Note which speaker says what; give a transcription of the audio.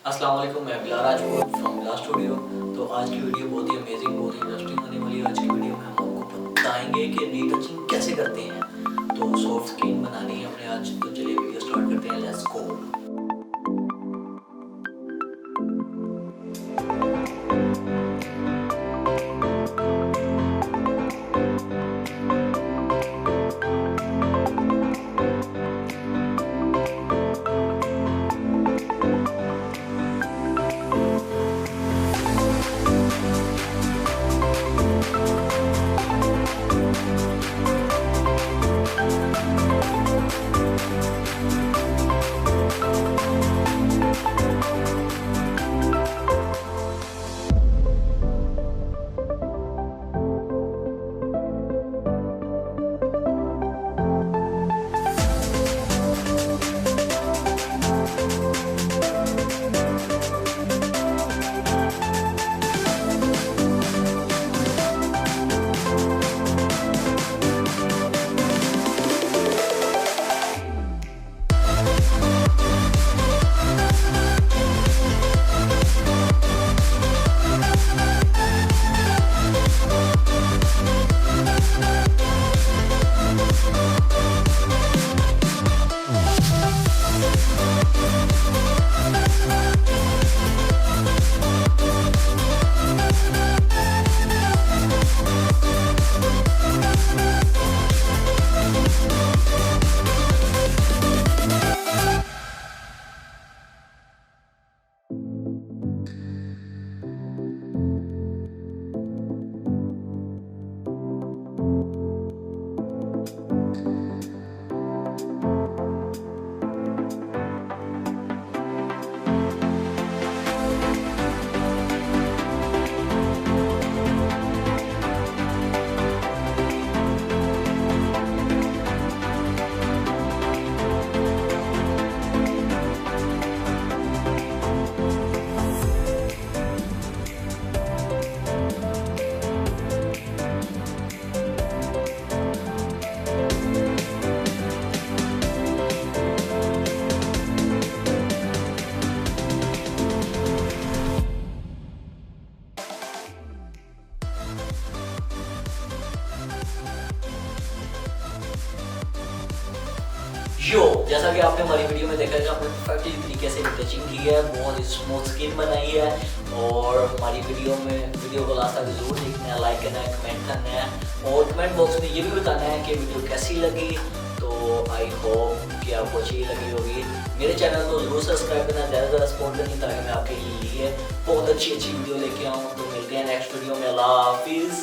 Speaker 1: अस्सलाम वालेकुम, मैं बिलाल राजपूत फ्रॉम बिलाल स्टूडियो। तो आज की वीडियो बहुत ही अमेजिंग, बहुत ही इंटरेस्टिंग होने वाली है। आज की वीडियो में हम आपको बताएंगे कि रीटचिंग कैसे करते हैं। तो सॉफ्ट स्किन बनानी है अपने आज, तो चलिए वीडियो स्टार्ट करते हैं। Let's go. यो, जैसा कि आपने हमारी वीडियो में देखा है, आपने परफेक्टली तरीके से रिटचिंग की है, बहुत ही स्मूथ स्किन बनाई है। और हमारी वीडियो को लास्ट तक जरूर देखना है, लाइक करना है, कमेंट करना है और कमेंट बॉक्स में ये भी बताना है कि वीडियो कैसी लगी। तो आई होप कि आपको अच्छी लगी होगी। मेरे चैनल को जरूर सब्सक्राइब करना, ज़्यादा से ज़्यादा सपोर्ट करनी, ताकि मैं आपके लिए बहुत अच्छी वीडियो लेके आऊँ। तो मिलते हैं नेक्स्ट वीडियो में। अल्लाह हाफिज़।